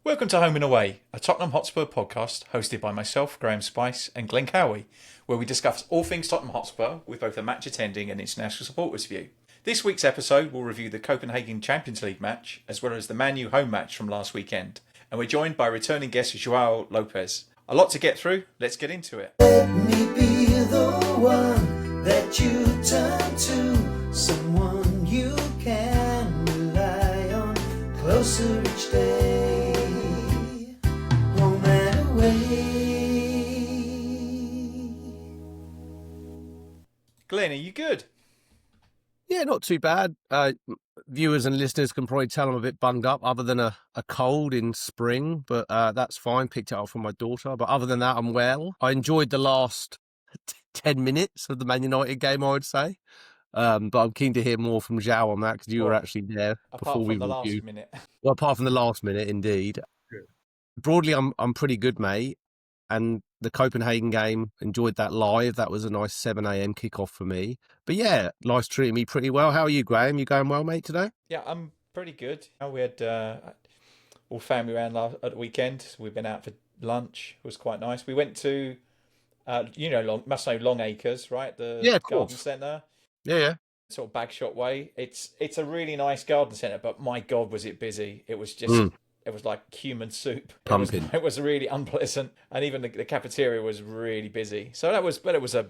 Welcome to Home and Away, a Tottenham Hotspur podcast hosted by myself, Graham Spice, and Glen Cowie, where we discuss all things Tottenham Hotspur with both a match attending and international supporters view. This week's episode will review the Copenhagen Champions League match, as well as the Man U home match from last weekend. And we're joined by returning guest Joao Lopes. A lot to get through, let's get into it. Let me be the one that you turn to, someone you can rely on, closer each day, home and away. Glenn, are you good? Yeah, not too bad. Viewers and listeners can probably tell I'm a bit bunged up, other than a cold in spring, but that's fine. Picked it up from my daughter. But other than that, I'm well. I enjoyed the last 10 minutes of the Man United game, I would say. But I'm keen to hear more from Joao on that, because you were actually there before we Apart from the reviewed. last minute. Well, apart from the last minute, indeed. Good. Broadly, I'm pretty good, mate. And the Copenhagen game, enjoyed that live. That was a nice 7 a.m. kickoff for me. But yeah, life's treating me pretty well. How are you, Graham? You going well, mate, today? Yeah, I'm pretty good. We had all family around at the weekend. We've been out for lunch. It was quite nice. We went to, must know Long Acres, right? The Yeah, of garden course. centre, Yeah. sort of Bagshot way. It's a really nice garden centre, but my God, was it busy. It was just... It was like human soup. Pumping. It was really unpleasant, and even the cafeteria was really busy. So it was a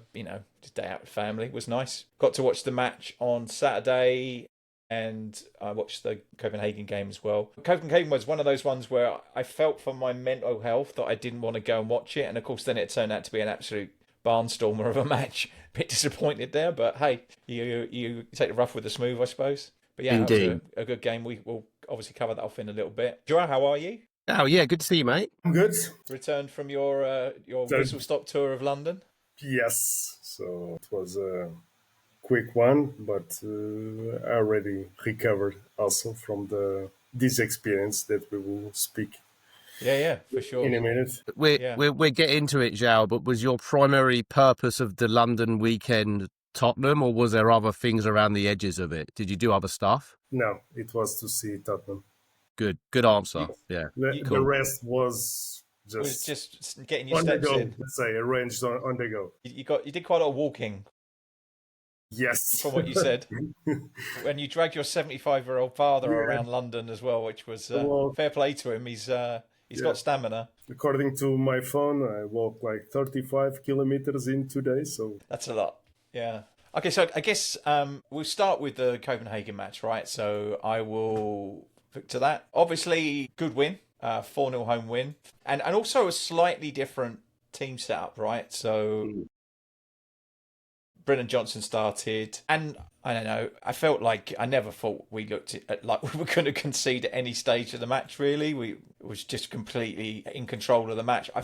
just day out with family. It was nice. Got to watch the match on Saturday, and I watched the Copenhagen game as well. Copenhagen was one of those ones where I felt for my mental health that I didn't want to go and watch it, and of course then it turned out to be an absolute barnstormer of a match. A bit disappointed there, but hey, you take the rough with the smooth, I suppose. But yeah, Indeed. that was a good game. We will obviously cover that off in a little bit. Joao, how are you? Oh, yeah, good to see you, mate. I'm good. Returned from your whistle stop tour of London? Yes. So it was a quick one, but I already recovered also from this experience that we will speak Yeah, for sure. in a minute. We'll get into it, Zhao, but was your primary purpose of the London weekend Tottenham, or was there other things around the edges of it? Did you do other stuff? No, it was to see Tottenham. Good answer. Yeah, The cool. rest was It was just just getting your on the steps go. in. Let's say arranged on the go. You did quite a lot of walking, Yes. from what you said. When you dragged your 75-year-old father around London as well, which was Well, fair play to him. He's got stamina. According to my phone, I walked like 35 kilometers in 2 days. So That's a lot. Yeah. Okay, so I guess we'll start with the Copenhagen match, right? So I will look to that. Obviously, good win, 4-0 home win, and also a slightly different team setup, right? So Brennan Johnson started, and I don't know, I felt like I never thought we looked at like we were going to concede at any stage of the match, really. We was just completely in control of the match. I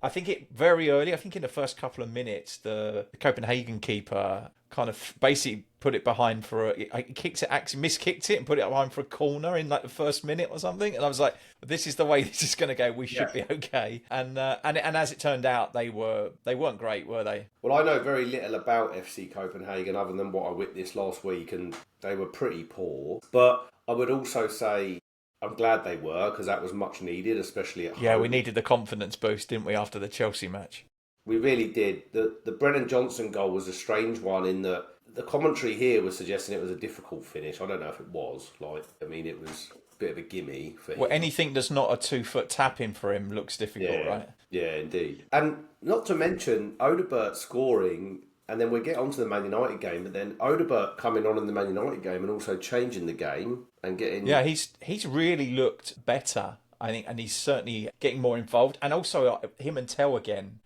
think it very early, I think in the first couple of minutes, the Copenhagen keeper kind of basically put it behind he miskicked it and put it behind for a corner in like the first minute or something. And I was like, this is the way this is going to go. We should be okay. And as it turned out, they weren't great, were they? Well, I know very little about FC Copenhagen other than what I witnessed last week, and they were pretty poor. But I would also say I'm glad they were, because that was much needed, especially at home. Yeah, we needed the confidence boost, didn't we, after the Chelsea match? We really did. The Brennan Johnson goal was a strange one in that the commentary here was suggesting it was a difficult finish. I don't know if it was. It was a bit of a gimme for him. Well, anything that's not a 2-foot tap in for him looks difficult, right? Yeah, indeed. And not to mention Odegaard scoring, and then we get onto the Man United game, but then Odegaard coming on in the Man United game and also changing the game and getting... Yeah, he's really looked better, I think, and he's certainly getting more involved. And also him and Tell again,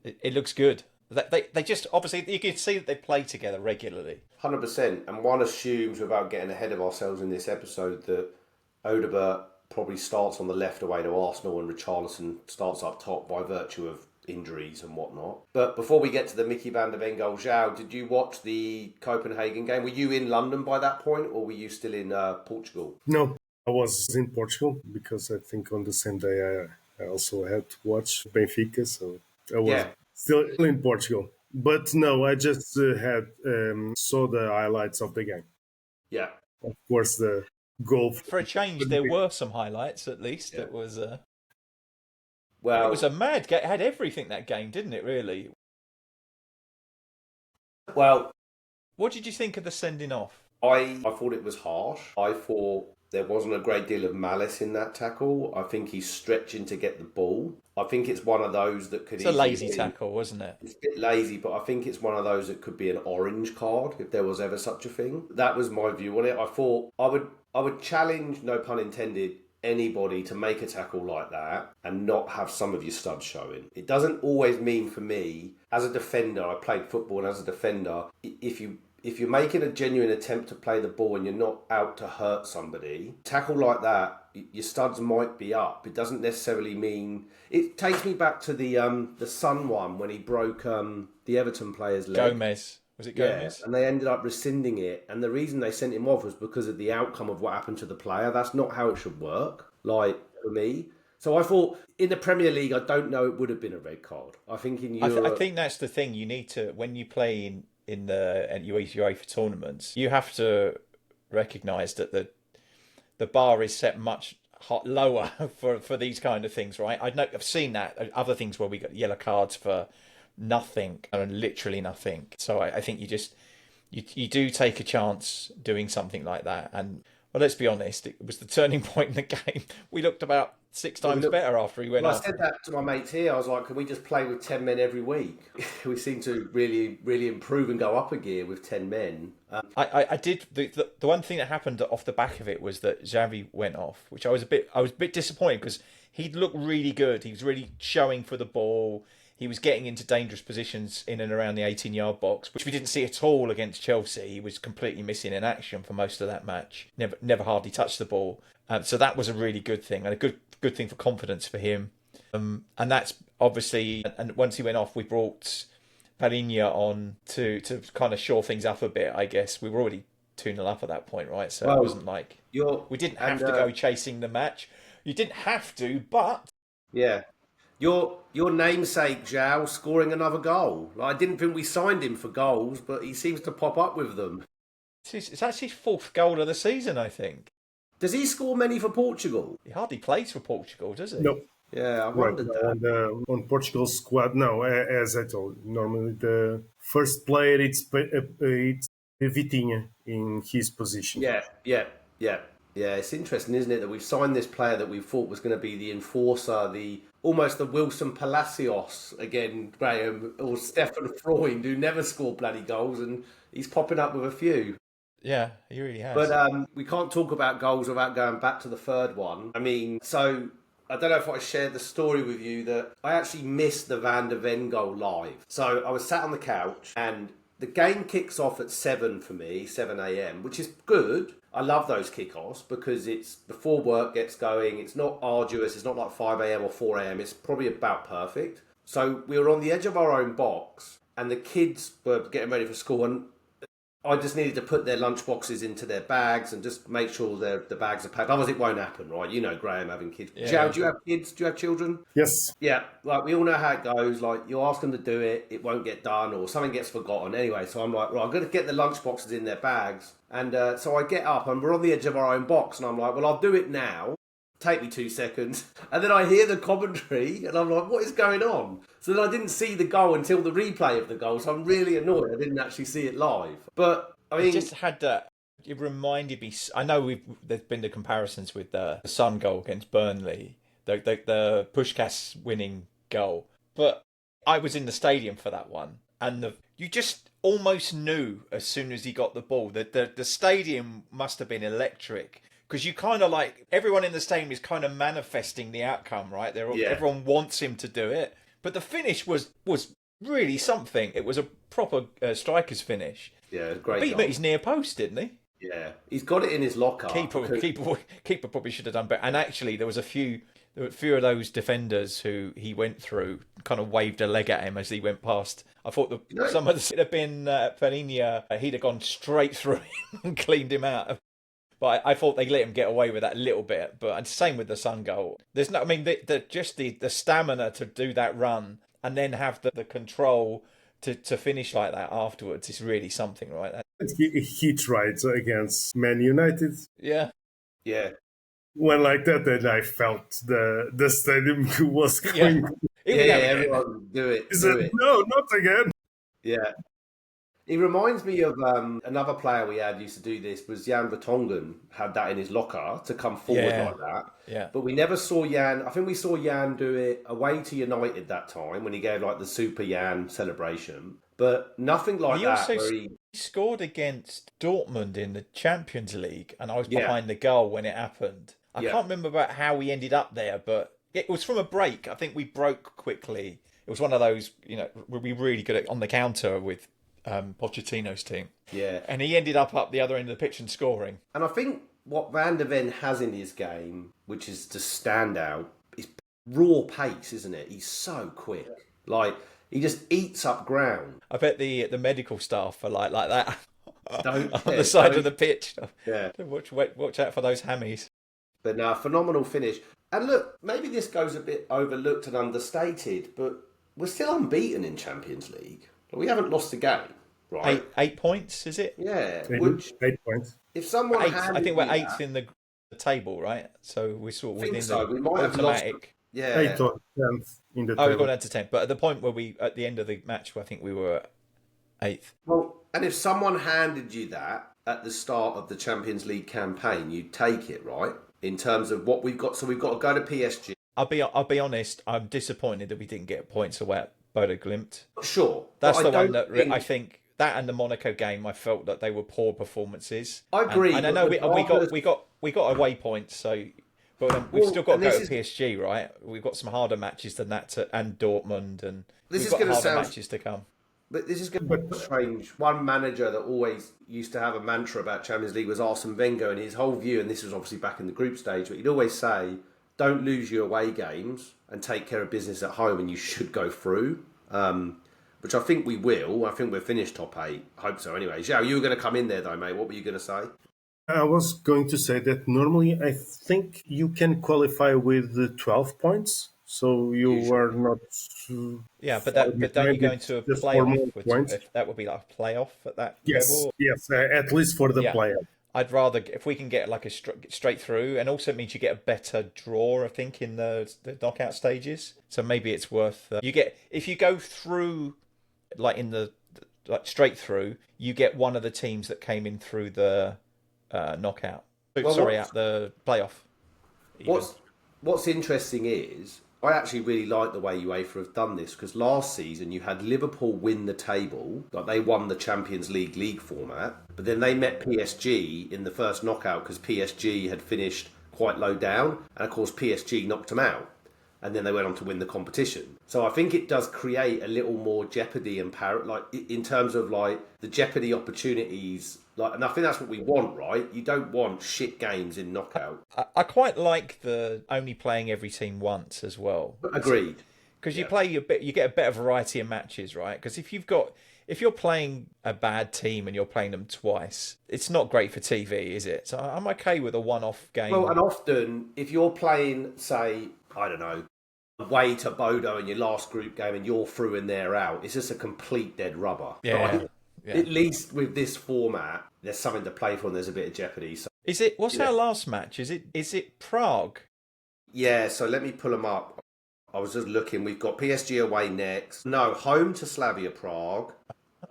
it looks good. They just, obviously, you can see that they play together regularly. 100%. And one assumes, without getting ahead of ourselves in this episode, that Odegaard probably starts on the left away to Arsenal and Richarlison starts up top by virtue of injuries and whatnot. But before we get to the Mickey van der Ven goal, Joao, did you watch the Copenhagen game? Were you in London by that point, or were you still in Portugal? no, I was in Portugal because I think on the same day I also had to watch Benfica. So I was still in Portugal. But no, I just saw the highlights of the game. Yeah. Of course, the goal. For a change, there were some highlights. At least Yeah. it was a Well, mad game. It had everything that game, didn't it? Really. well, What did you think of the sending off? I thought it was harsh. I thought there wasn't a great deal of malice in that tackle. I think he's stretching to get the ball. I think it's one of those that could It's a easily lazy be- tackle, wasn't it? It's a bit lazy, but I think it's one of those that could be an orange card if there was ever such a thing. That was my view on it. I thought I would challenge, no pun intended, anybody to make a tackle like that and not have some of your studs showing. It doesn't always mean for me, as a defender, I played football, and as a defender, if you're making a genuine attempt to play the ball and you're not out to hurt somebody, tackle like that, your studs might be up. It doesn't necessarily mean... It takes me back to the Sun one when he broke the Everton player's leg. Gomez. Was it Gomez? Yeah, and they ended up rescinding it. And the reason they sent him off was because of the outcome of what happened to the player. That's not how it should work, like, for me. So I thought, in the Premier League, I don't know it would have been a red card. I think in Europe... I think that's the thing. You need to, when you play in the UEFA tournaments, you have to recognise that the bar is set much lower for these kind of things, right? I've seen that other things where we got yellow cards for nothing and literally nothing. So I think you do take a chance doing something like that. And well, let's be honest, it was the turning point in the game. We looked about 6 times better after he went off. I said that to my mates here. I was like, can we just play with 10 men every week? We seem to really, really improve and go up a gear with 10 men. I did the one thing that happened off the back of it was that Xavi went off, which I was a bit disappointed because he looked really good. He was really showing for the ball. He was getting into dangerous positions in and around the 18-yard box, which we didn't see at all against Chelsea. He was completely missing in action for most of that match. Never hardly touched the ball. So that was a really good thing and a good thing for confidence for him. And that's obviously, and once he went off, we brought Palhinha on to kind of shore things up a bit, I guess. We were already 2-0 up at that point, right? So it wasn't like we didn't have to go chasing the match. You didn't have to, but... Yeah. Your namesake, Joao, scoring another goal. Like, I didn't think we signed him for goals, but he seems to pop up with them. It's actually his 4th goal of the season, I think. Does he score many for Portugal? He hardly plays for Portugal, does he? No. Yeah, I wondered that. On Portugal's squad, no, as I told you, normally the first player it's Vitinha in his position. Yeah. It's interesting, isn't it, that we've signed this player that we thought was going to be the enforcer, almost the Wilson Palacios again, Graeme, or Stefan Freund, who never scored bloody goals, and he's popping up with a few. Yeah, he really has. But we can't talk about goals without going back to the third one. I mean, so I don't know if I shared the story with you that I actually missed the Van der Ven goal live. So I was sat on the couch and the game kicks off at 7 for me, 7 a.m, which is good. I love those kickoffs because it's before work gets going. It's not arduous. It's not like 5 a.m. or 4 a.m. It's probably about perfect. So we were on the edge of our own box and the kids were getting ready for school and I just needed to put their lunch boxes into their bags and just make sure the bags are packed. Otherwise, it won't happen, right? You know, Graeme having kids. Yeah. Joao, do you have kids? Do you have children? Yes. Yeah, like we all know how it goes. Like you ask them to do it, it won't get done, or something gets forgotten. Anyway, so I'm like, right, I'm going to get the lunch boxes in their bags, and so I get up and we're on the edge of our own box, and I'm like, well, I'll do it now. Take me 2 seconds, and then I hear the commentary, and I'm like, what is going on? So then I didn't see the goal until the replay of the goal, so I'm really annoyed I didn't actually see it live. But I mean, it just had that. It reminded me. I know there's been the comparisons with the Sun goal against Burnley, the Pushkás winning goal, but I was in the stadium for that one, and you just almost knew as soon as he got the ball that the stadium must have been electric. Because you kind of like, everyone in the stadium is kind of manifesting the outcome, right? Everyone wants him to do it. But the finish was really something. It was a proper striker's finish. Yeah, great. Beat him at his near post, didn't he? Yeah, he's got it in his locker. Keeper probably should have done better. And actually, there were a few of those defenders who he went through, kind of waved a leg at him as he went past. I thought some of the, it had been Palhinha, he'd have gone straight through him and cleaned him out. But I thought they let him get away with that a little bit. But same with the Sun goal. There's no, I mean, the stamina to do that run and then have the control to finish like that afterwards is really something, right? He tried against Man United. Yeah. Yeah. When like that, then I felt the stadium was Yeah. going. Here we go again. Everyone do it. He said, "No, not again." Yeah. He reminds me of another player we had used to do this was Jan Vertonghen had that in his locker to come forward Yeah. like that. Yeah. But we never saw Jan. I think we saw Jan do it away to United that time when he gave like the Super Jan celebration. But nothing like He that. also Where he, scored against Dortmund in the Champions League, and I was Yeah. behind the goal when it happened. I Yeah. can't remember about how we ended up there, but it was from a break. I think we broke quickly. It was one of those, we were really good at on the counter with Pochettino's team. Yeah. And he ended up the other end of the pitch and scoring. And I think what Van der Ven has in his game, which is to stand out, is raw pace, isn't it? He's so quick. Like, he just eats up ground. I bet the medical staff are like that Don't on the side of the pitch. Yeah. Watch out for those hammies. But no, phenomenal finish. And look, maybe this goes a bit overlooked and understated, but we're still unbeaten in Champions League. We haven't lost a game, right? 8 points, is it? Yeah. 8 points. If someone Eighth. handed I think we're me eighth in the table, right? So we're sort of I think within so. the We might have lost. automatic. Yeah. 8 or 10th in the Oh, we've table. gone down to 10th. But at the point where at the end of the match, I think we were 8th. Well, and if someone handed you that at the start of the Champions League campaign, you'd take it, right? In terms of what we've got. So we've got to go to PSG. I'll be honest. I'm disappointed that we didn't get points away at Bodo Glimt. Sure. That's but the I one don't that I think that and the Monaco game. I felt that they were poor performances. I agree, And I but know regardless- we got away points. So, but then we've Well, still got to and go this to is- PSG, right? We've got some harder matches than that, and Dortmund, and This we've is got gonna harder sound- matches to come. But this is going to be strange. One manager that always used to have a mantra about Champions League was Arsene Wenger, and his whole view, and this was obviously back in the group stage, but he'd always say, don't lose your away games and take care of business at home, and you should go through, which I think we will. I think we'll finish top 8. Hope so anyway. Joao, you were going to come in there though, mate. What were you going to say? I was going to say that normally I think you can qualify with the 12 points, so you Usually. are not. Yeah, but far don't you behind go with into a just 4 more playoff? points. If that would be like a playoff at that Yes, level. yes, at least for the Yeah. playoff. I'd rather if we can get like a straight through, and also it means you get a better draw. I think in the knockout stages, so maybe it's worth you get if you go through like in the like straight through, you get one of the teams that came in through the knockout. Well, Sorry, what's- at the playoff. even. What's interesting is I actually really like the way UEFA have done this because last season you had Liverpool win the table, like they won the Champions League format, but then they met PSG in the first knockout because PSG had finished quite low down, and of course PSG knocked them out, and then they went on to win the competition. So I think it does create a little more jeopardy and like in terms of like the jeopardy opportunities. Like, and I think that's what we want, right? You don't want shit games in knockout. I quite like the only playing every team once as well. Agreed. Because you play you get a better variety of matches, right? Because if you're playing a bad team and you're playing them twice, it's not great for TV, is it? So I'm okay with a one-off game. Well, and often if you're playing, say, I don't know, away to Bodo in your last group game and you're through and they're out, it's just a complete dead rubber. Yeah. Right? Yeah. At least with this format, there's something to play for and there's a bit of jeopardy. So, Is it? What's our last match? Is it Prague? yeah, so let me pull them up. I was just looking. We've got PSG away next. No, home to Slavia Prague,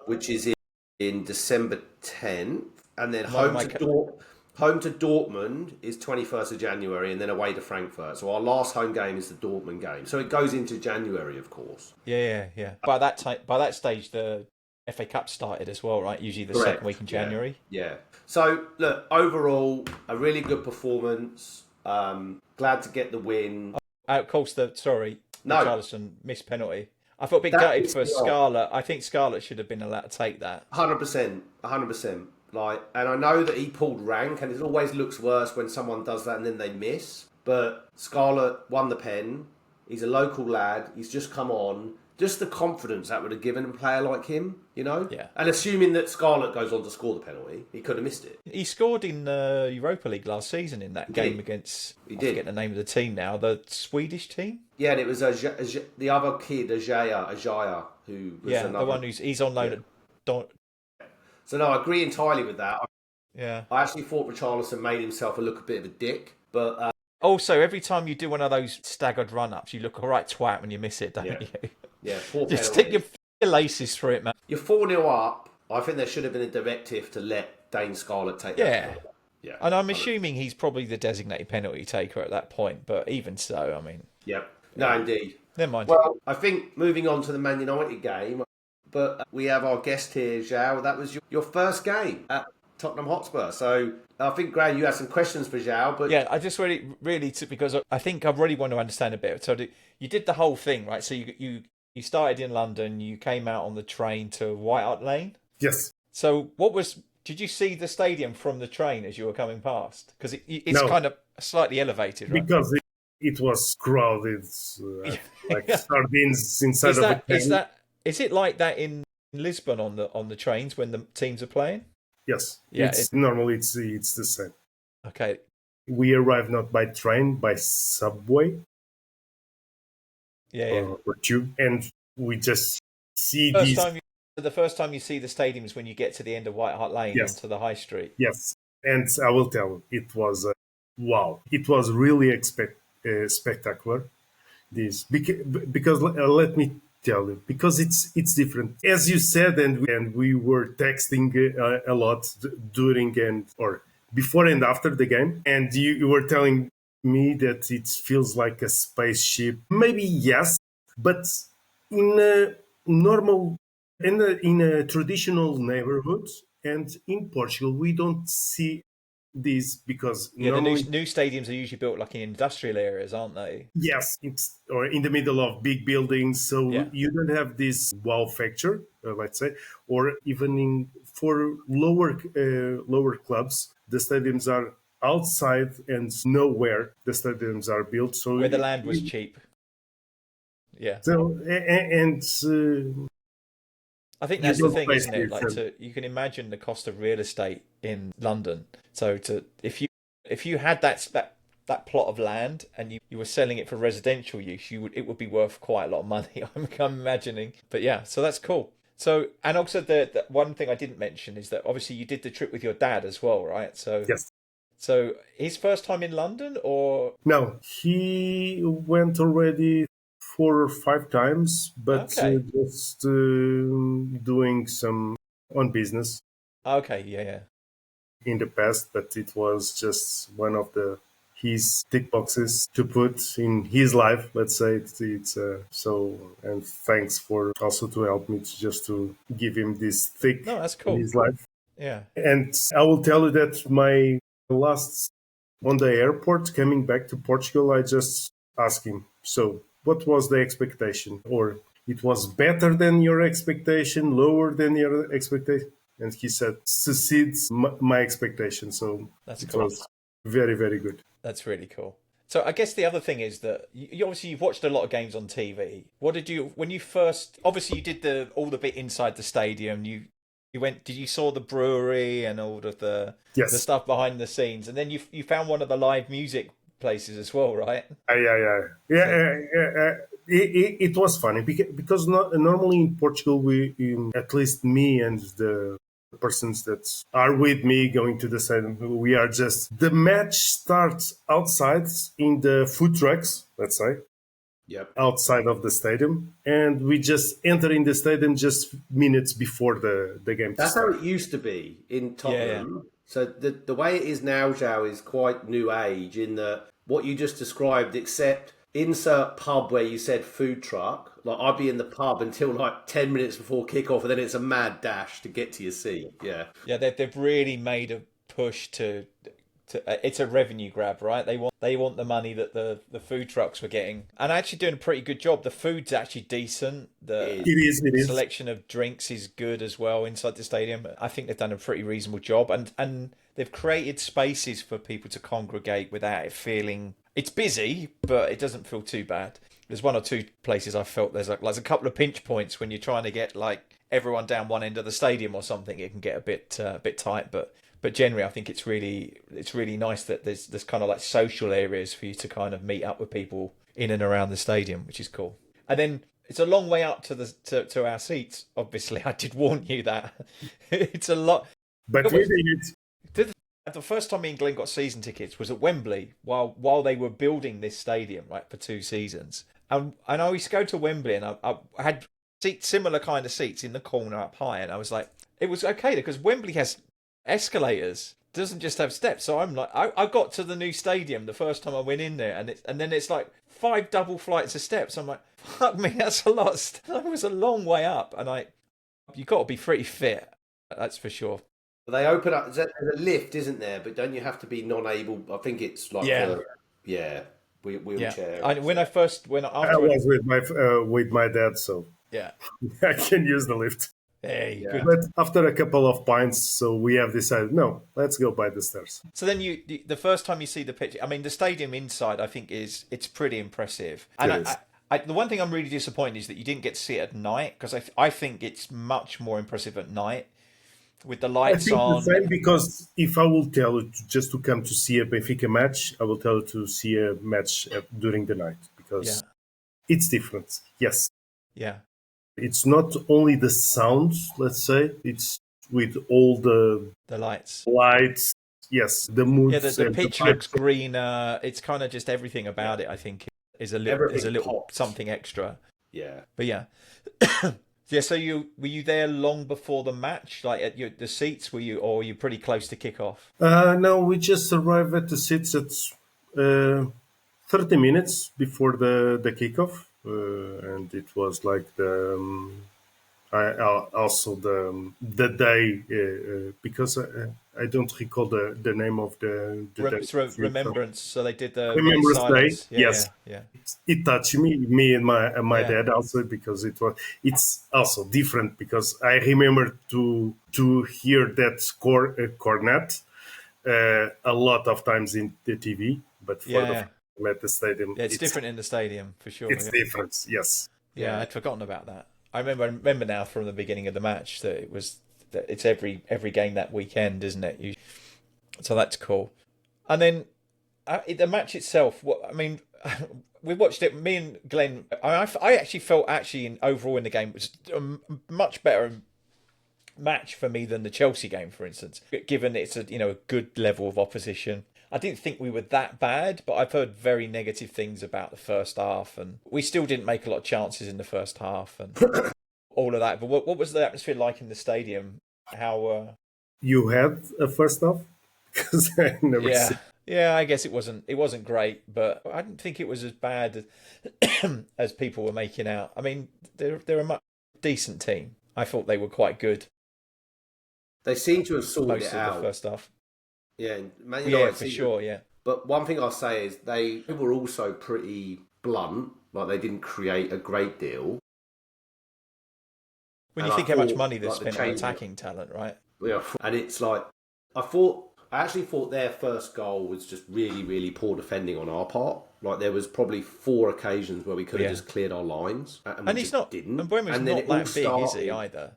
which is in December 10th. And then home to Dortmund is 21st of January and then away to Frankfurt. So our last home game is the Dortmund game. So it goes into January, of course. Yeah. By that stage, the FA Cup started as well, right? Usually the second week in January. Yeah. So, look, overall, a really good performance. Glad to get the win. Of course, Richarlison missed penalty. I felt a bit That gutted is for wrong. Scarlett. I think Scarlett should have been allowed to take that. 100%. Like, and I know that he pulled rank, and it always looks worse when someone does that and then they miss. But Scarlett won the pen. He's a local lad. He's just come on. Just the confidence that would have given a player like him, you know? Yeah. And assuming that Scarlett goes on to score the penalty, he could have missed it. He scored in the Europa League last season in that game did. against. He I did. forget the name of the team now. The Swedish team. Yeah, and it was the other kid, Ajaya, who was Yeah, another. the one he's on loan at. So no, I agree entirely with that. Yeah. I actually thought Richarlison made himself look a bit of a dick, but Also, every time you do one of those staggered run-ups, you look all right twat when you miss it, don't yeah, you? yeah, poor Just penalty. stick your laces through it, man. You're 4-0 up. I think there should have been a directive to let Dane Scarlett take that Yeah. penalty. Yeah. And I'm assuming he's probably the designated penalty taker at that point, but even so, I mean... Yep. No, indeed. Never mind. Well, I think moving on to the Man United game, but we have our guest here, Joao. That was your first game at Tottenham Hotspur. So I think, Graeme, you had some questions for Joao. But Yeah, I just because I think I really want to understand a bit. So you did the whole thing, right? So you started in London, you came out on the train to White Hart Lane. Yes. So did you see the stadium from the train as you were coming past? Because it's No. kind of slightly elevated, right? Because it was crowded, like sardines inside of a can. Is it like that in Lisbon on the trains when the teams are playing? Yes. Yeah, Normally it's the same. Okay. We arrive not by train, by subway Yeah. or tube, and we just see First these. time the first time you see the stadium is when you get to the end of White Hart Lane Yes. onto the high street. Yes, and I will tell you, it was wow. It was really spectacular. This because let me tell you, because it's different, as you said, and we were texting a lot during and or before and after the game, and you were telling me that it feels like a spaceship. Maybe yes, but in a normal in a traditional neighborhood and in Portugal we don't see this because Yeah, the normally new stadiums are usually built like in industrial areas, aren't they? yes, it's or in the middle of big buildings, so Yeah. you don't have this wow factor, let's say, or even in for lower clubs, the stadiums are outside and nowhere the stadiums are built. So Where the land was cheap. Yeah. So and I think you that's the don't thing, place isn't it? Like yourself. you can imagine the cost of real estate in London. So if you had that plot of land and you were selling it for residential use, it would be worth quite a lot of money. I'm imagining. But yeah, so that's cool. So and also the one thing I didn't mention is that obviously you did the trip with your dad as well, right? So Yes. So his first time in London, or No, he went already 4 or 5 times, but Okay. just doing some on business okay, yeah. in the past. But it was just one of his tick boxes to put in his life. Let's say it's so. And thanks for also to help me to give him this tick No, that's in cool. his life. Yeah. And I will tell you that my last on the airport coming back to Portugal, I just asked him, so what was the expectation? Or it was better than your expectation, lower than your expectation? And he said, succeeds my expectation. So That's it cool. was very, very good. That's really cool. So I guess the other thing is that you've watched a lot of games on TV. What did you when you first? Obviously, you did all the bit inside the stadium. You went. Did you saw the brewery and all of the Yes. stuff behind the scenes, and then you found one of the live music places as well, right? Yeah. It was funny because normally in Portugal, at least me and the persons that are with me going to the stadium, we are just the match starts outside in the food trucks, let's say. Yep. Outside of the stadium, and we just enter in the stadium just minutes before the game. That's how it used to be in Tottenham. Yeah. So the way it is now, Joao, is quite new age in that what you just described, except insert pub where you said food truck. Like I'd be in the pub until like 10 minutes before kickoff, and then it's a mad dash to get to your seat. Yeah. Yeah, they've really made a push to it's a revenue grab, right? They want the money that the food trucks were getting, and actually doing a pretty good job. The food's actually decent. It is. Selection of drinks is good as well inside the stadium. I think they've done a pretty reasonable job, and they've created spaces for people to congregate without it feeling. It's busy, but it doesn't feel too bad. There's one or two places I felt there's a couple of pinch points when you're trying to get like everyone down one end of the stadium or something. It can get a bit tight, but generally, I think it's really nice that there's kind of like social areas for you to kind of meet up with people in and around the stadium, which is cool. And then it's a long way up to our seats. Obviously, I did warn you that it's a lot. But we did it. The first time me and Glenn got season tickets was at Wembley while they were building this stadium, right, for 2 seasons. And I used to go to Wembley, and I had similar kind of seats in the corner up high, and I was like, it was okay because Wembley has escalators, doesn't just have steps. So I'm like, I got to the new stadium the first time I went in there, and then it's like 5 double flights of steps. I'm like, fuck me, that's a lot. It was a long way up, and you got to be pretty fit, that's for sure. They open up. There's a lift, isn't there? But don't you have to be non-able? I think it's like wheelchair. I was with my dad, so yeah, I can use the lift. Hey, Yeah. good. But after a couple of pints, so we have decided, no, let's go by the stairs. So then the first time you see the picture, I mean, the stadium inside, I think it's pretty impressive. And the one thing I'm really disappointed is that you didn't get to see it at night, because I think it's much more impressive at night with the lights I think on. the same, because if I will tell you just to come to see a Benfica match, I will tell you to see a match during the night, because it's different. Yes. Yeah. It's not only the sound, let's say, it's with all the lights. Yes, the moods. Yeah, the pitch looks greener. It's kind of just everything about it, I think, is a little pops. something extra. Yeah. But yeah. Yeah, so were you there long before the match, like at the seats? Were you pretty close to kick off? No, we just arrived at the seats at 30 minutes before the kickoff, and it was like also the day, because I don't recall the name of the day. Remembrance. So they did the Remembrance Day. Yeah, yes, yeah. It touched me and my dad also, because it's also different, because I remember to hear that cornet a lot of times in the TV, but for at the stadium, it's different in the stadium for sure. It's different, yes. Yeah, I'd forgotten about that. I remember now from the beginning of the match that it's every game that weekend, isn't it? So that's cool. And then the match itself. We watched it. Me and Glenn. I actually felt overall in the game it was a much better match for me than the Chelsea game, for instance. Given it's a good level of opposition. I didn't think we were that bad, but I've heard very negative things about the first half, and we still didn't make a lot of chances in the first half and all of that. But what was the atmosphere like in the stadium? How you had a first half? Because I never seen. Yeah, I guess it wasn't great, but I didn't think it was as bad as people were making out. I mean, they're a much decent team. I thought they were quite good. They seem to have sorted most it of out. the first half. Yeah, Man United for sure. Yeah, but one thing I'll say is they were also pretty blunt. Like, they didn't create a great deal. When you think how much money they've spent on attacking talent, right? Yeah, and it's like I actually thought their first goal was just really, really poor defending on our part. Like, there was probably 4 occasions where we could have just cleared our lines, and he's not. Didn't. And Buemo's not that big, is he either?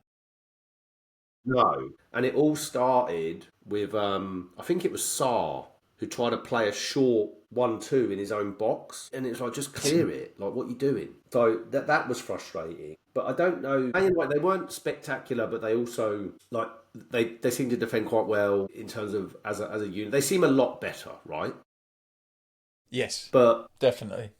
No, and it all started with I think it was Sarr who tried to play a short 1-2 in his own box, and it's like, just clear it. Like, what are you doing? So that was frustrating. But I don't know. Like, they weren't spectacular, but they also they seem to defend quite well in terms of as a unit. They seem a lot better, right? Yes, but definitely.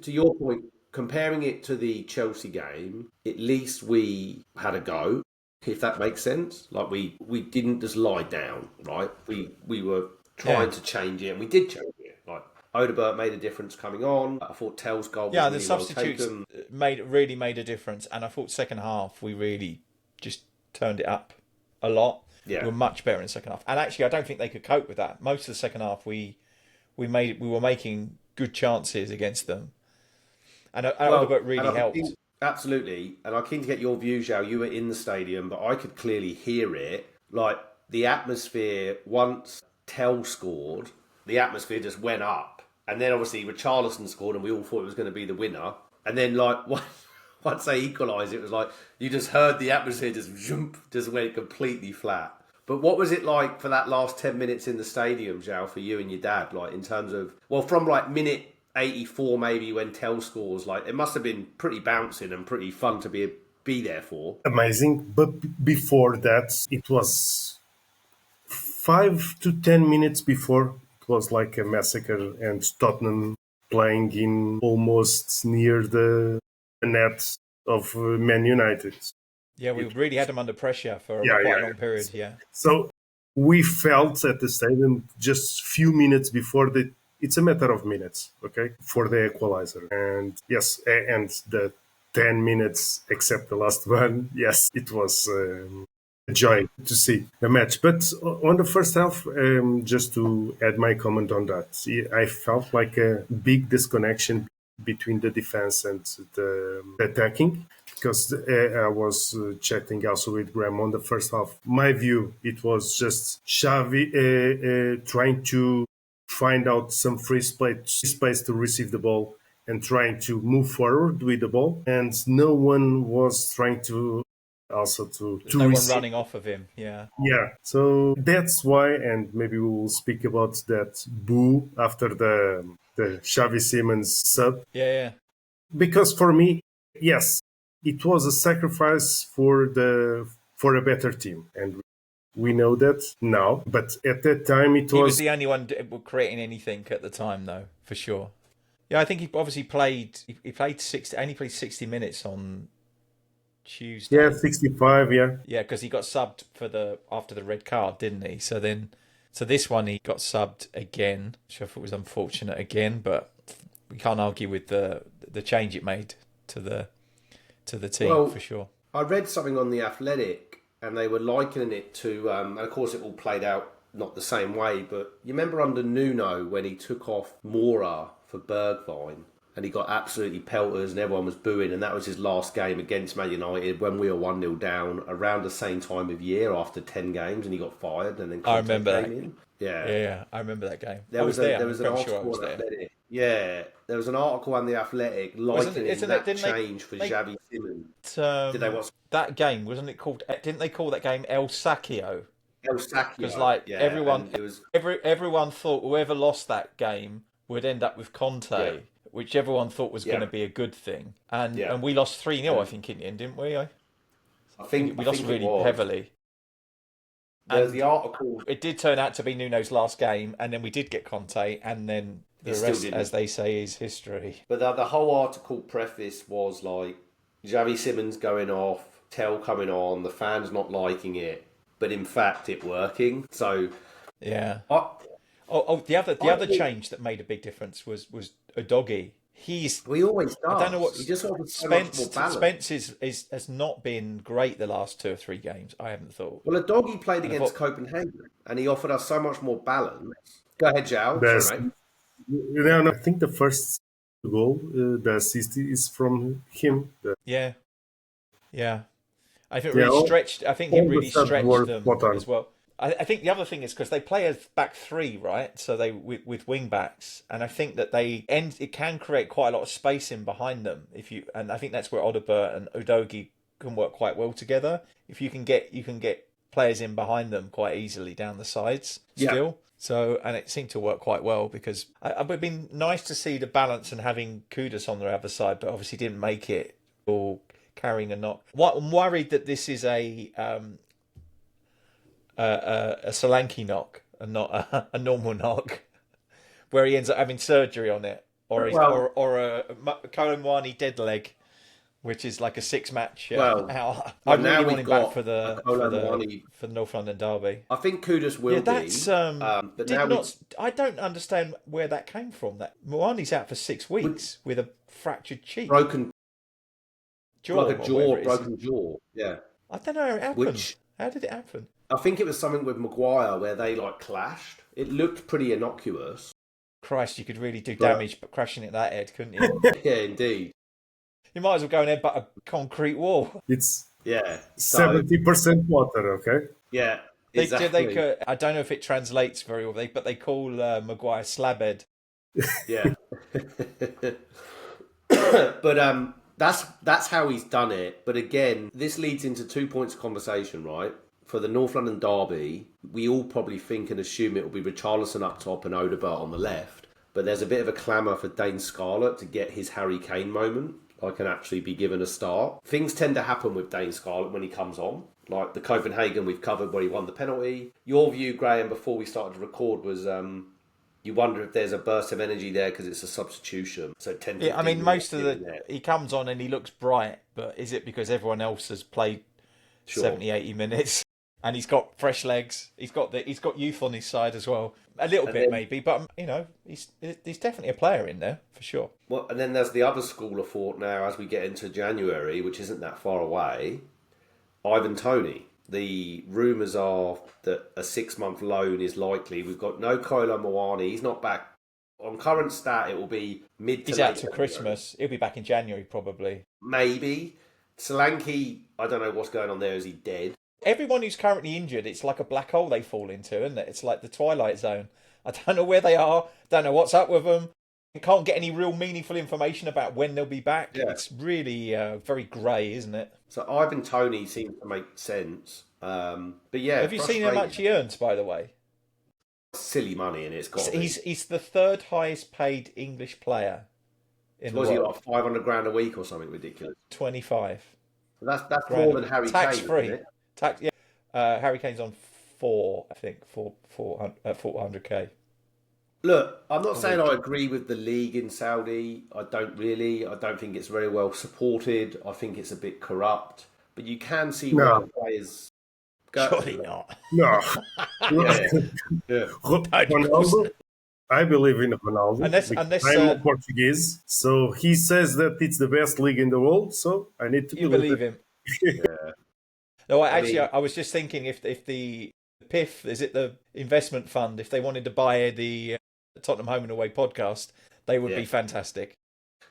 To your point, comparing it to the Chelsea game, at least we had a go. If that makes sense, like we didn't just lie down, right? We were trying to change it, and we did change it. Like, Odegaard made a difference coming on. I thought Tell's goal was really the substitutes well really made a difference, and I thought second half we really just turned it up a lot. Yeah, we were much better in the second half, and actually I don't think they could cope with that. Most of the second half we were making good chances against them, and Odegaard really helped. Absolutely, and I'm keen to get your view, Joao. You were in the stadium, but I could clearly hear it. Like, the atmosphere, once Tell scored, the atmosphere just went up. And then obviously Richarlison scored, and we all thought it was going to be the winner. And then, like, once they equalised, it was like, you just heard the atmosphere just went completely flat. But what was it like for that last 10 minutes in the stadium, Joao, for you and your dad? Like, in terms of, well, from like minute 84 maybe when Tell scores, like, it must have been pretty bouncing and pretty fun to be there for. Amazing. But before that, it was 5 to 10 minutes before, it was like a massacre, and Tottenham playing in almost near the net of Man United. Yeah, we really had them under pressure for Yeah, quite a yeah. long period. Yeah. So we felt at the stadium just few minutes before it's a matter of minutes, okay, for the equalizer. And yes, and the 10 minutes except the last one, yes, it was a joy to see the match. But on the first half, just to add my comment on that, I felt like a big disconnection between the defense and the attacking, because I was chatting also with Graeme on the first half. My view, it was just Xavi trying to find out some free space to receive the ball and trying to move forward with the ball, and no one was trying to also There's to no one receive. running off of him. Yeah. Yeah, so that's why, and maybe we will speak about that boo after the Xavi Simons sub, Yeah. because for me, yes, it was a sacrifice for a better team, and we know that now. But at that time, it He was was the only one creating anything at the time, though, for sure. Yeah, I think he obviously played. He played 60. Only played 60 minutes on Tuesday. 65, yeah. Yeah, because he got subbed after the red card, didn't he? So this one he got subbed again, which I thought was unfortunate again, but we can't argue with the change it made to the team for sure. I read something on The Athletic, and they were likening it to, and of course it all played out not the same way, but you remember under Nuno when he took off Mora for Bergwijn, and he got absolutely pelters and everyone was booing, and that was his last game against Man United when we were 1-0 down around the same time of year after 10 games, and he got fired, and then I remember came that. in. Yeah. Yeah, I remember that game. There was an article sure on Athletic. Yeah, there was an article on The Athletic likening that change for Xavi Simons. Did they watch that game? Wasn't it called? Didn't they call that game El Sacchio? El Sacchio? Because everyone thought whoever lost that game would end up with Conte, which everyone thought was going to be a good thing, and we lost 3-0, I think, in the end, didn't we? I think we lost really heavily. There's the article. It did turn out to be Nuno's last game, and then we did get Conte, and then the rest, as they say, is history. But the whole article preface was like Xavi Simons going off, Tell coming on, the fans not liking it, but in fact it working. So yeah. The other change that made a big difference was Udogie. He always does. I don't know what he just offers so much more balance. Spence has not been great the last 2 or 3 games. I haven't thought. Well, Udogie played against Copenhagen, and he offered us so much more balance. Go ahead, Joao. Sorry, mate. No, I think the first goal, the assist is from him. Yeah. I think really stretched. I think he really stretched them as well. I think the other thing is because they play as back three, right? So they with wing backs, and I think that it can create quite a lot of space in behind them. And I think that's where Odobert and Udogie can work quite well together. If you can get players in behind them quite easily down the sides still. Yeah. So, and it seemed to work quite well because it would have been nice to see the balance and having Kudus on the other side, but obviously didn't make it or carrying a knock. I'm worried that this is a Solanke knock and not a normal knock, where he ends up having surgery on it, or a Colomwani dead leg, which is like a 6-match out. I really want him back for the North London derby. I think Kudus will be. I don't understand where that came from. That Mwani's out for 6 weeks with a fractured cheek, broken jaw, broken jaw. Yeah, I don't know how it happened. How did it happen? I think it was something with Maguire where they clashed. It looked pretty innocuous. Christ, you could really do damage crashing at that head, couldn't you? Yeah, indeed. You might as well go and headbutt a concrete wall. It's 70% water, okay? Yeah, exactly. I don't know if it translates very well, but they call Maguire slabhead. Yeah. But that's how he's done it. But again, this leads into 2 points of conversation, right? For the North London derby, we all probably think and assume it will be Richarlison up top and Odobert on the left. But there's a bit of a clamour for Dane Scarlett to get his Harry Kane moment. I can actually be given a start. Things tend to happen with Dane Scarlett when he comes on. Like the Copenhagen we've covered where he won the penalty. Your view, Graham, before we started to record was you wonder if there's a burst of energy there because it's a substitution. So 10, Yeah, I 15 mean, minutes most of here and there. he comes on and he looks bright, but is it because everyone else has played Sure. 70, 80 minutes and he's got fresh legs? He's got youth on his side as well, a little bit maybe, but he's definitely a player in there for sure. Well, and then there's the other school of thought now as we get into January, which isn't that far away. Ivan Toney. The rumours are that a 6-month loan is likely. We've got no Koilo Moani. He's not back. On current stat, it will be mid to He's late out to January. Christmas. He'll be back in January probably. Maybe. Solanke, I don't know what's going on there. Is he dead? Everyone who's currently injured, it's like a black hole they fall into, isn't it? It's like the Twilight Zone. I don't know where they are. Don't know what's up with them. You can't get any real meaningful information about when they'll be back. Yeah. It's really very grey, isn't it? So Ivan Toney seems to make sense. But yeah, Have you seen how much he earns, by the way? Silly money, and it's got. to be. He's the third highest paid English player in the Was he world. like 500 grand a week or something ridiculous? 25. That's more than Harry Tax Kane, free. isn't it? Tax. Yeah. Harry Kane's on 400k. Look, I'm not saying I agree with the league in Saudi. I don't really. I don't think it's very well supported. I think it's a bit corrupt. But you can see why players go. Surely not. No. Yeah. Yeah. Ronaldo, I believe in Ronaldo. Unless I'm Portuguese, so he says that it's the best league in the world, so I need to you believe him. Yeah. No, I was just thinking if the PIF, is it the investment fund, if they wanted to buy the Tottenham Home and Away podcast, they would be fantastic.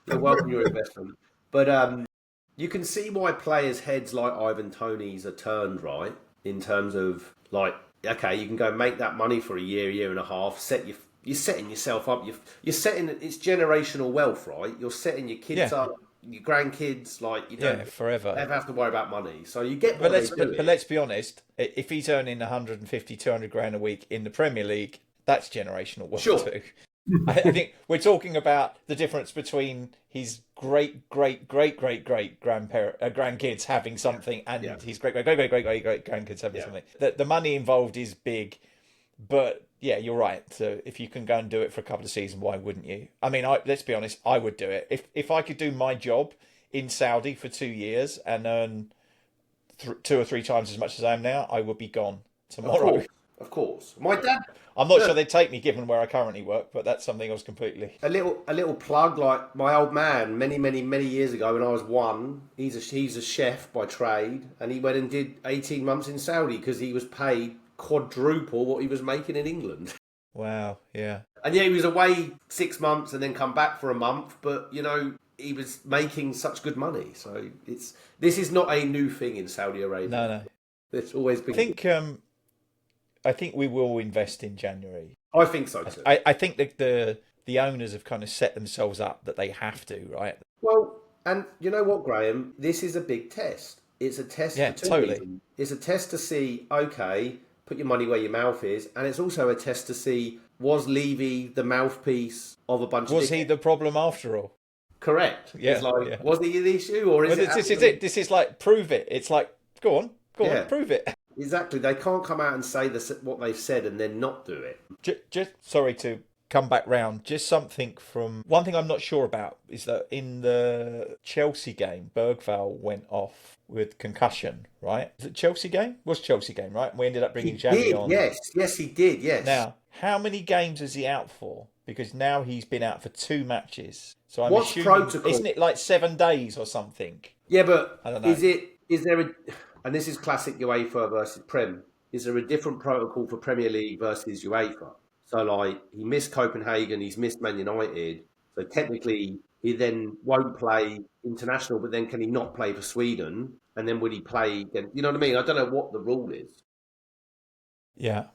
You're welcome your investment. But you can see why players' heads like Ivan Toney's are turned, right? In terms of, like, okay, you can go make that money for a year and a half, you're setting yourself up, you're setting, it's generational wealth, right? You're setting your kids up, your grandkids, like, you don't forever. ever have to worry about money. So you get what But let's be honest, if he's earning 150, 200 grand a week in the Premier League, that's generational wealth too. I think we're talking about the difference between his great grandkids having something and his great grandkids having something. The money involved is big, but yeah, you're right. So if you can go and do it for a couple of seasons, why wouldn't you? I mean, let's be honest, I would do it if I could do my job in Saudi for 2 years and earn 2 or 3 times as much as I am now. I would be gone tomorrow. Of course. My dad. I'm not sure they'd take me given where I currently work, but that's something else completely. A little plug, like my old man, many years ago when I was 1, he's a chef by trade, and he went and did 18 months in Saudi because he was paid quadruple what he was making in England. Wow, yeah. And yeah, he was away 6 months and then come back for a month, but he was making such good money. So this is not a new thing in Saudi Arabia. No. It's always been. I think we will invest in January. I think so too. I think that the owners have kind of set themselves up that they have to, right? Well, and you know what, Graham? This is a big test. It's a test for 2 reasons. It's a test to see, okay, put your money where your mouth is, and it's also a test to see, was Levy the mouthpiece of a bunch of... Was he the problem after all? Correct. Yeah. It's like, was he the issue, or is it... This is it. This is like, prove it. It's like, go on, prove it. Exactly. They can't come out and say what they've said and then not do it. Just sorry to come back round. Just something from... One thing I'm not sure about is that in the Chelsea game, Bergvall went off with concussion, right? Was it Chelsea game? It was Chelsea game, right? We ended up bringing Jamie on. Yes, he did, yes. Now, how many games is he out for? Because now he's been out for 2 matches. So I'm assuming... protocol? Isn't it like 7 days or something? Yeah, but I don't know. Is there a... And this is classic UEFA versus Prem. Is there a different protocol for Premier League versus UEFA? So, like, he missed Copenhagen, he's missed Man United. So, technically, he then won't play international, but then can he not play for Sweden? And then would he play again? You know what I mean? I don't know what the rule is. Yeah.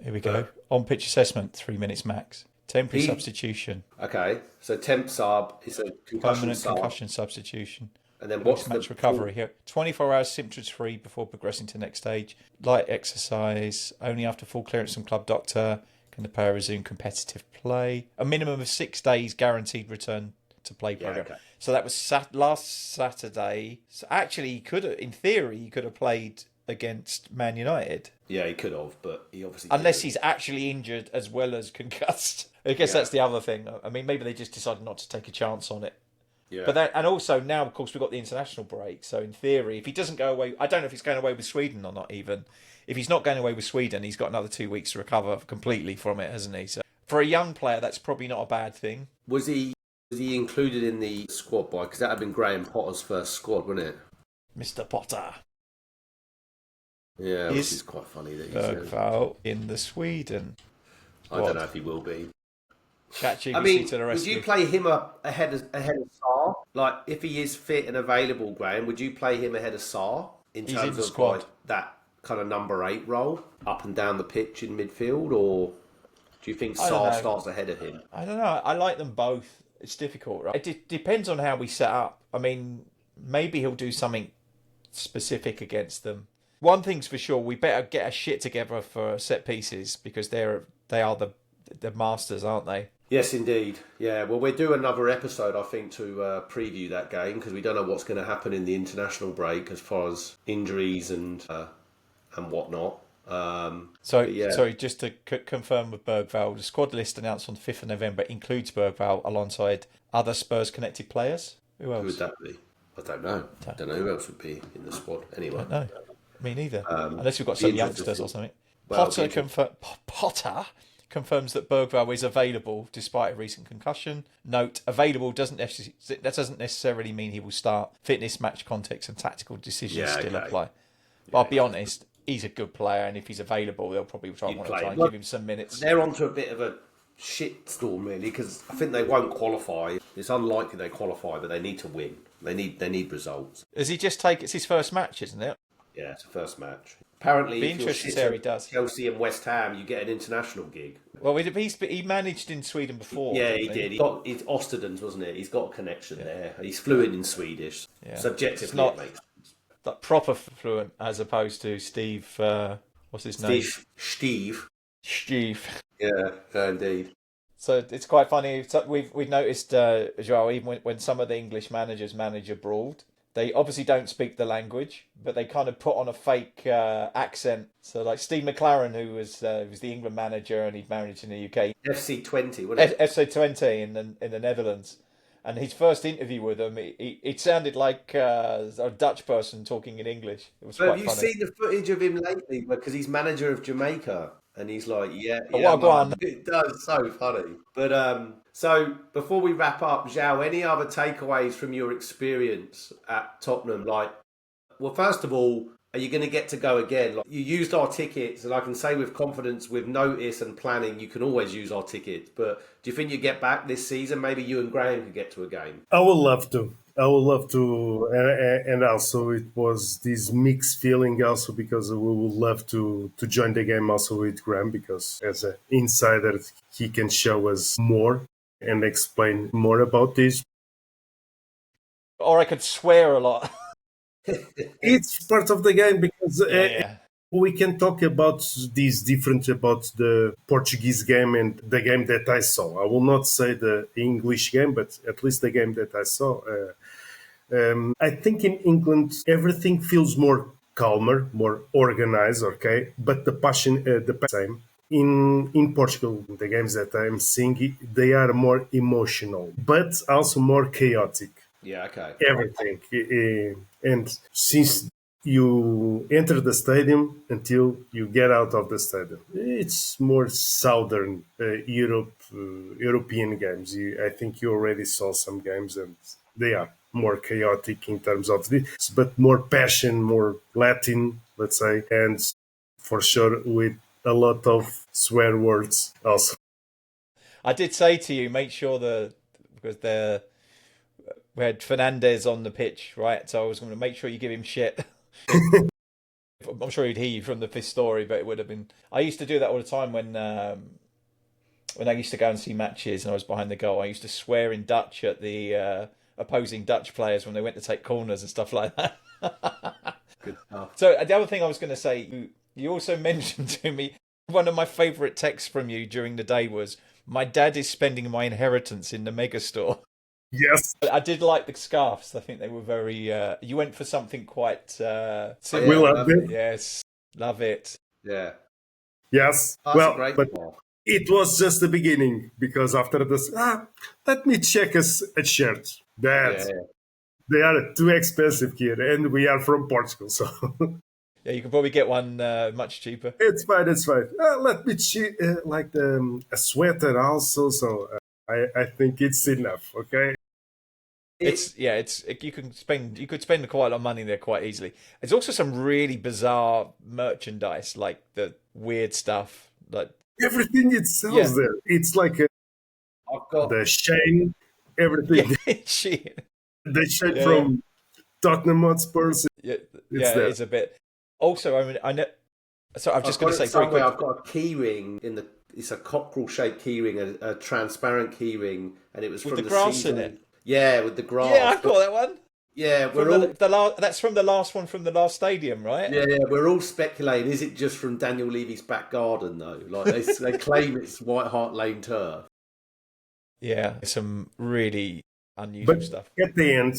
Here we go. On-pitch assessment, 3 minutes max. Temporary substitution. Okay. So, temp sub is a Permanent sub. concussion substitution. And then what's match the recovery here? 24 hours symptoms free before progressing to the next stage. Light exercise. Only after full clearance from club doctor can the player resume competitive play. A minimum of 6 days guaranteed return to play Yeah, program. okay. So that was last Saturday. So actually, he could have, in theory, he could have played against Man United. Yeah, he could have, but he obviously Unless didn't. he's actually injured as well as concussed. I guess Yeah. that's the other thing. I mean, maybe they just decided not to take a chance on it. Yeah. But and also now, of course, we've got the international break. So in theory, if he doesn't go away, I don't know if he's going away with Sweden or not. Even if he's not going away with Sweden, he's got another 2 weeks to recover completely from it, hasn't he? So for a young player, that's probably not a bad thing. Was he included in the squad by? Because that had been Graham Potter's first squad, wasn't it? Mr. Potter. Yeah, which is quite funny that he's. Bergvall in the Sweden. I don't know if he will be. ChatGPT I mean, to the would rescue. you play him ahead of Sarr? Like, if he is fit and available, Graham, would you play him ahead of Sarr in He's terms in the of squad. like that kind of number 8 role up and down the pitch in midfield, or do you think I don't Sarr know. starts ahead of him? I don't know. I like them both. It's difficult, right? It depends on how we set up. I mean, maybe he'll do something specific against them. One thing's for sure, we better get our shit together for set pieces because they are the masters, aren't they? Yes, indeed. Yeah, well, we'll do another episode, I think, to preview that game because we don't know what's going to happen in the international break as far as injuries and whatnot. Sorry, just to confirm with Bergvall, the squad list announced on 5th of November includes Bergvall alongside other Spurs-connected players. Who else? Who would that be? I don't know. I don't know who else would be in the squad. Anyway. No, me neither. Unless we've got be some interesting youngsters or something. Well, Potter confirms that Bergvall is available despite a recent concussion. Note, available doesn't necessarily mean he will start. Fitness, match context and tactical decisions still apply. But I'll be honest, he's a good player, and if he's available, they'll probably try and give him some minutes. They're onto a bit of a shitstorm, really, because I think they won't qualify. It's unlikely they qualify, but they need to win. They need results. Does he just take... It's his first match, isn't it? Yeah, it's the first match. Apparently, Be if you're interested to shit see how at he does. Chelsea and West Ham, you get an international gig. Well, he managed in Sweden before. Yeah, he didn't did. It's Osterden's, wasn't it? He's got a connection there. He's fluent in Swedish. Yeah. Subjectively, It's not- it makes sense. Like proper fluent, as opposed to Steve... what's his name? Steve. Yeah, Indeed. So it's quite funny. We've noticed, Joao, even when some of the English managers manage abroad, they obviously don't speak the language, but they kind of put on a fake accent. So like Steve McLaren, who was the England manager and he'd managed in the UK, FC20, wasn't it? FC20 in the Netherlands, and his first interview with them, it sounded like a Dutch person talking in English. It was But quite have you funny. seen the footage of him lately? Because he's manager of Jamaica, and he's like, well, go on. It does, so funny. But so before we wrap up, Zhao, any other takeaways from your experience at Tottenham? Like, well, first of all, are you going to get to go again? Like, you used our tickets, and I can say with confidence, with notice and planning, you can always use our tickets. But do you think you get back this season? Maybe you and Graham could get to a game. I would love to. And also it was this mixed feeling also because we would love to join the game also with Graham because as an insider he can show us more and explain more about this. Or I could swear a lot. It's part of the game because Yeah. we can talk about these different about the Portuguese game and the game that I saw. I will not say the English game, but at least the game that I saw. I think in England everything feels more calmer, more organized. Okay, but the passion, the same. In Portugal, the games that I'm seeing, they are more emotional, but also more chaotic. Yeah, okay. Everything. And since you enter the stadium until you get out of the stadium, it's more southern European games. I think you already saw some games and they are more chaotic in terms of this, but more passion, more Latin, let's say, and for sure with a lot of swear words also. I did say to you, make sure because we had Fernandez on the pitch, right? So I was going to make sure you give him shit. I'm sure he'd hear you from the fifth story, but it would have been. I used to do that all the time when I used to go and see matches and I was behind the goal. I used to swear in Dutch at the opposing Dutch players when they went to take corners and stuff like that. Good stuff. So the other thing I was going to say, you also mentioned to me, one of my favourite texts from you during the day was, "My dad is spending my inheritance in the mega store." Yes. I did like the scarves. I think they were very. You went for something quite yeah, We similar. love it. Yes, love it. Yeah. Yes. Oh, that's a Well, great but scarf. it was just the beginning because after this, let me check a shirt. Yeah. That they are too expensive here, and we are from Portugal, so Yeah, you can probably get one much cheaper. it's fine. It's fine. Let me like a sweater also. So I think it's enough. Okay. It's yeah, you could spend quite a lot of money there quite easily. There's also some really bizarre merchandise, like the weird stuff. Like Everything it yeah, sells there. It's like I've got. the chain, everything. yeah, shit. The chain Yeah, from Tottenham Hotspurs. yeah, It's yeah. It there. is a bit. Also, I mean, I know. So I'm I've just going got to say it very somewhere. quick. I've got a key ring in the. It's a cockerel shaped key ring, a transparent key ring, and it was With from the grass in season. it. Yeah, with the Yeah, grass. I've got that one. Yeah, From we're all. the last. That's from the last one from the last stadium, right? Yeah, we're all speculating. Is it just from Daniel Levy's back garden though? Like they claim it's White Hart Lane turf. Yeah, some really unusual But stuff. at the end,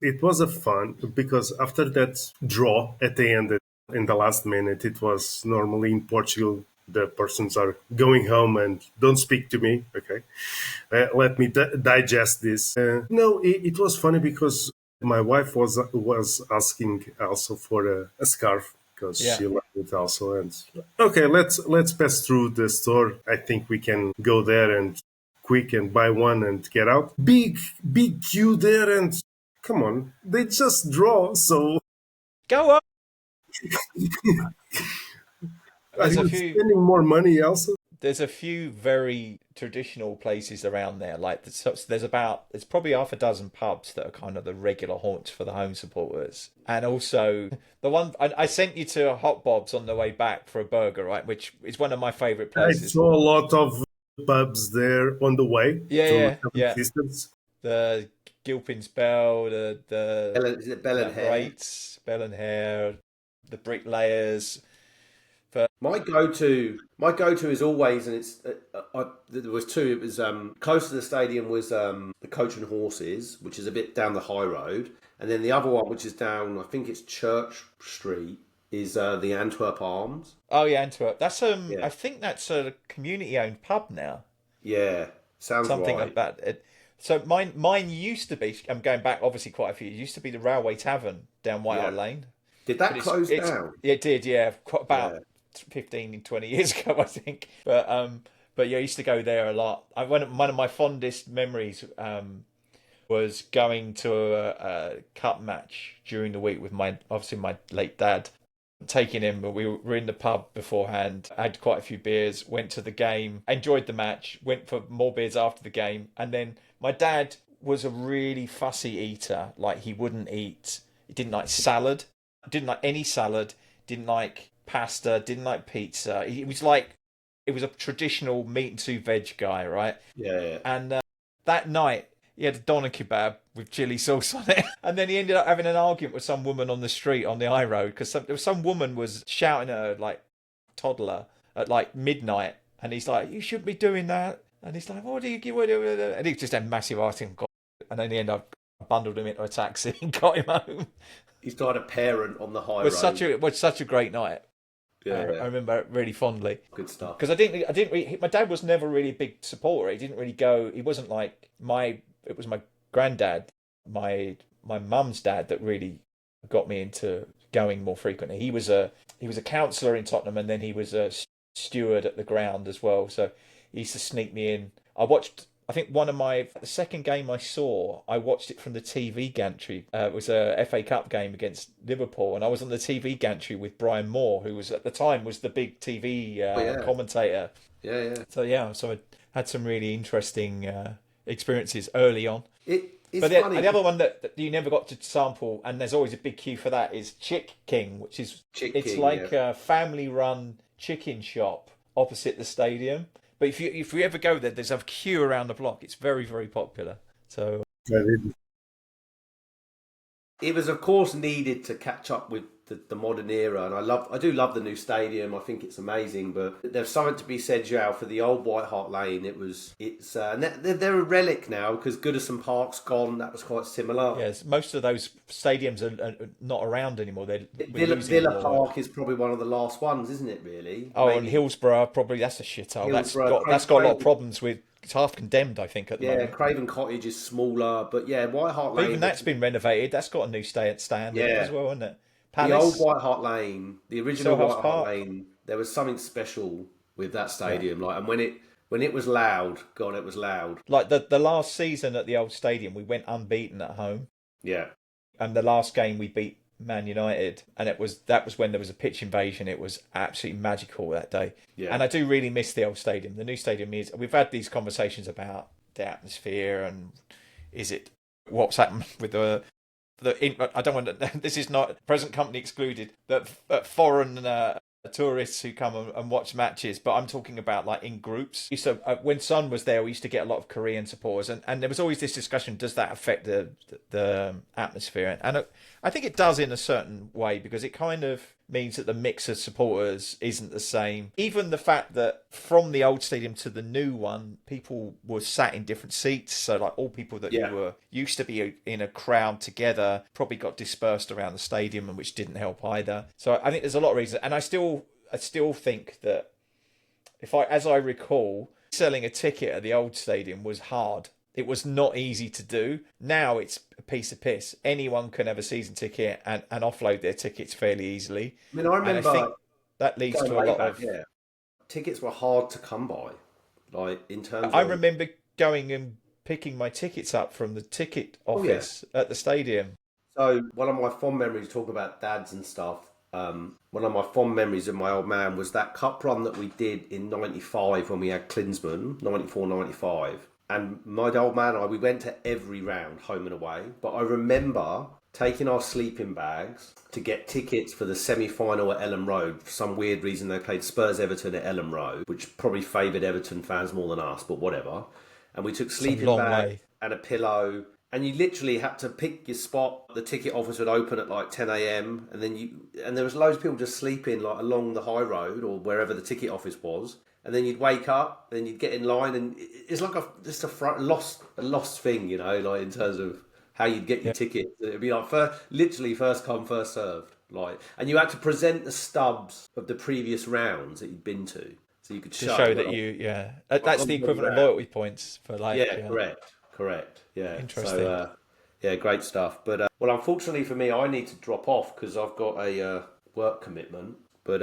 it was a fun because after that draw at the end, in the last minute, it was normally in Portugal. The persons are going home and don't speak to me. Okay, let me digest this. No, it was funny because my wife was asking also for a scarf because Yeah. she loved it also. And okay, let's pass through the store. I think we can go there and quick and buy one and get out. Big queue there, and come on, they just draw. So Go on. are There's a you few. spending more money also? There's a few very traditional places around there. Like there's probably half a dozen pubs that are kind of the regular haunts for the home supporters. And also the one I sent you to Hot Bob's on the way back for a burger, right? Which is one of my favourite I places. saw a lot of pubs there on the way Yeah, to yeah, Seven yeah. Sisters. The Gilpin's Bell, the Is it Bell and Hare? Rates, Bell and Hare, the Bricklayers. My go-to is always, and it's there was two. It was close to the stadium was the Coach and Horses, which is a bit down the high road, and then the other one, which is down, I think it's Church Street, is the Antwerp Arms. Oh yeah, Antwerp. That's Yeah, I think that's a community-owned pub now. yeah, sounds Something right. like that. So mine used to be. I'm going back obviously quite a few. It used to be the Railway Tavern down White Hart Yeah, Lane. did But that close down? it did, yeah, quite Yeah, about 15, 20 years ago, I think. But yeah, I used to go there a lot. One of my fondest memories was going to a cup match during the week with obviously my late dad. Taking him, but we were in the pub beforehand, had quite a few beers, went to the game, enjoyed the match, went for more beers after the game, and then my dad was a really fussy eater. Like he didn't like salad, didn't like any salad, didn't like pasta, didn't like pizza. It was a traditional meat and two veg guy, right? yeah, yeah. And that night, he had a doner kebab with chili sauce on it. And then he ended up having an argument with some woman on the street on the high road because some woman was shouting at her, like, toddler at, like, midnight. And he's like, you shouldn't be doing that. And he's like, what do you... And he just had massive argument. And then in the end, I bundled him into a taxi and got him home. He's got a parent on the high It road. was such a great night. Yeah, I remember it really fondly. good stuff. Because my dad was never really a big supporter. He didn't really go. He wasn't like it was my granddad, my mum's dad, that really got me into going more frequently. He was a counsellor in Tottenham, and then he was a steward at the ground as well. So he used to sneak me in. I think the second game I saw, I watched it from the TV gantry. It was a FA Cup game against Liverpool, and I was on the TV gantry with Brian Moore, who was at the time was the big TV Yeah, commentator. yeah. So I had some really interesting experiences early on. It's But funny. the other one that you never got to sample, and there's always a big queue for that, is Chick King, which is Chick it's King, like yeah. a family-run chicken shop opposite the stadium. But if you ever go there, there's a queue around the block. It's very, very popular. So It was, of course, needed to catch up with the modern era, and I do love the new stadium. I think it's amazing, but there's something to be said, Joao, for the old White Hart Lane. And they're a relic now because Goodison Park's gone. That was quite similar. Yes, most of those stadiums are not around anymore. Villa Park is probably one of the last ones, isn't it? Really? Oh, and Hillsborough, probably that's a shithole. That's got a lot of problems with. It's half condemned, I think, at the moment. Craven Cottage is smaller, but White Hart Lane. But even that's been renovated. That's got a new stand in it as well, isn't it? Palace. The old White Hart Lane, the original White Hart Lane, there was something special with that stadium. And when it was loud, God, it was loud. Like the last season at the old stadium, we went unbeaten at home. Yeah. And the last game we beat Man United, and that was when there was a pitch invasion. It was absolutely magical that day. Yeah. And I do really miss the old stadium. The new stadium we've had these conversations about the atmosphere and what's happened with I don't want to, this is not present company excluded, that foreign tourists who come and watch matches, but I'm talking about like in groups. So when Son was there, we used to get a lot of Korean supporters, and there was always this discussion: does that affect the atmosphere? And I think it does in a certain way, because it kind of means that the mix of supporters isn't the same. Even the fact that from the old stadium to the new one, people were sat in different seats. So like all people that were used to be in a crowd together probably got dispersed around the stadium, and which didn't help either. So I think there's a lot of reasons. And I still think that as I recall, selling a ticket at the old stadium was hard. It was not easy to do. Now it's a piece of piss. Anyone can have a season ticket and offload their tickets fairly easily. I mean, I remember I think that leads to a lot of... Yeah. Tickets were hard to come by. Like, in terms I remember going and picking my tickets up from the ticket office at the stadium. So one of my fond memories, talking about dads and stuff, one of my fond memories of my old man was that cup run that we did in 95 when we had Klinsmann, 94, 95. And my old man and I, we went to every round, home and away. But I remember taking our sleeping bags to get tickets for the semi-final at Ellen Road. For some weird reason, they played Spurs-Everton at Ellen Road, which probably favoured Everton fans more than us, but whatever. And we took sleeping bags and a pillow. And you literally had to pick your spot. The ticket office would open at like 10 a.m. And there was loads of people just sleeping like along the high road or wherever the ticket office was. And then you'd wake up, then you'd get in line, and it's like a lost thing, you know, like in terms of how you'd get your ticket. It'd be like literally first come, first served, like, and you had to present the stubs of the previous rounds that you'd been to, so you could show that that's the equivalent of loyalty points for like. Correct. Yeah, interesting. So, great stuff. But well, unfortunately for me, I need to drop off because I've got a work commitment. But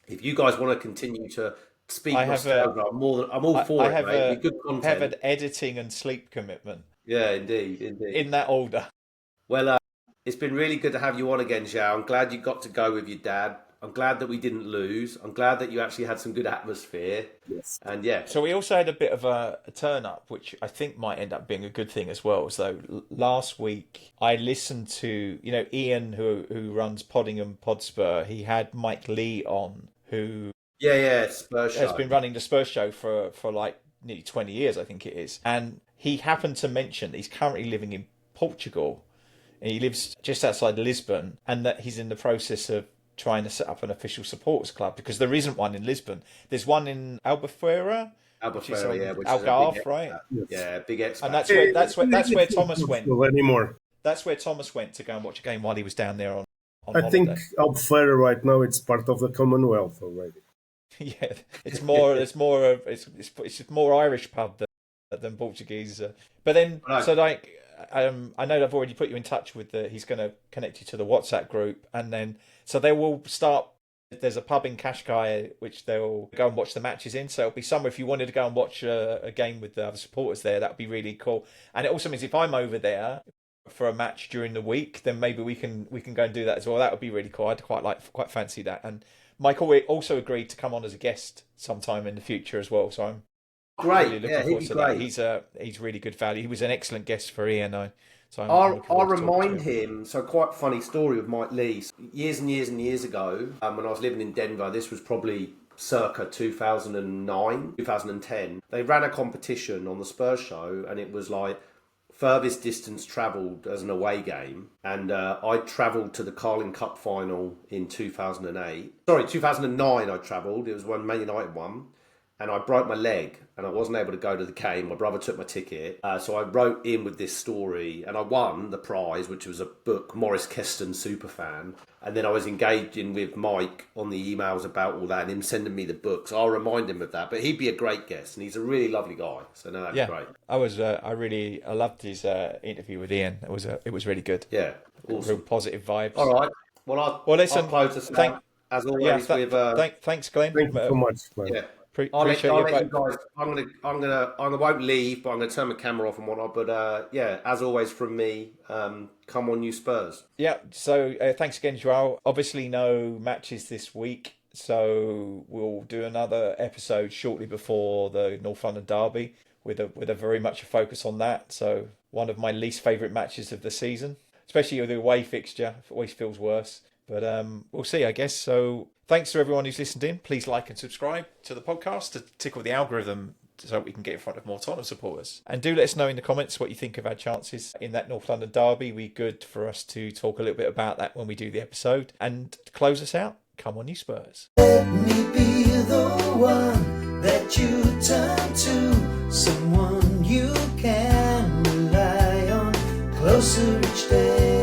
if you guys want to continue to speak, I'm all for it, mate. Good content. I have an editing and sleep commitment. Yeah, indeed. In that order. Well, it's been really good to have you on again, Joao. I'm glad you got to go with your dad. I'm glad that we didn't lose. I'm glad that you actually had some good atmosphere. Yes. And So we also had a bit of a turn up, which I think might end up being a good thing as well. So last week I listened to, Ian, who runs Poddingham Podspur. He had Mike Lee on, who Spurs show. Has been running the Spurs show for like nearly 20 years, I think it is. And he happened to mention that he's currently living in Portugal. And he lives just outside Lisbon, and that he's in the process of trying to set up an official supporters club, because there isn't one in Lisbon. There's one in Albufeira, which is Algarve, right? Yeah, big expat. And that's where Thomas went. Anymore. That's where Thomas went to go and watch a game while he was down there on I holiday. think Albufeira right now it's part of the Commonwealth already. Yeah, it's more Irish pub than Portuguese. But then, so like, I know I've already put you in touch with he's going to connect you to the WhatsApp group, and then so they will start. There's a pub in Cascais which they'll go and watch the matches in. So it'll be somewhere if you wanted to go and watch a game with the other supporters there. That would be really cool. And it also means if I'm over there for a match during the week, then maybe we can go and do that as well. That would be really cool. I'd quite fancy that. And Michael also agreed to come on as a guest sometime in the future as well. So I'm really looking forward to that. He's really good value. He was an excellent guest for Ian. I'll remind him. So quite a funny story with Mike Lee. Years and years and years ago, when I was living in Denver, this was probably circa 2009, 2010. They ran a competition on the Spurs show, and it was like furthest distance travelled as an away game, and I travelled to the Carling Cup final in 2008. Sorry, 2009 I travelled. It was when Man United won. And I broke my leg and I wasn't able to go to the game. My brother took my ticket. So I wrote in with this story and I won the prize, which was a book, Maurice Keston Superfan. And then I was engaging with Mike on the emails about all that and him sending me the book. So I'll remind him of that. But he'd be a great guest and he's a really lovely guy. So no, that'd be great. I loved his interview with Ian. It was really good. Yeah, awesome. Real positive vibes. All right. Well, listen, I'll close this out, as always with... thanks, Glenn. Thank you so much, Glenn. Yeah. I'll let you guys. I won't leave, but I'm gonna turn my camera off and whatnot. But as always from me, come on, you Spurs. Yeah. So thanks again, Joao. Obviously, no matches this week, so we'll do another episode shortly before the North London derby with a very much a focus on that. So one of my least favourite matches of the season, especially with the away fixture. It always feels worse. But we'll see, I guess. So thanks to everyone who's listened in. Please like and subscribe to the podcast to tickle the algorithm so we can get in front of more Tottenham supporters. And do let us know in the comments what you think of our chances in that North London derby. It'd be good for us to talk a little bit about that when we do the episode. And to close us out, come on, you Spurs. Let me be the one that you turn to, someone you can rely on closer each day.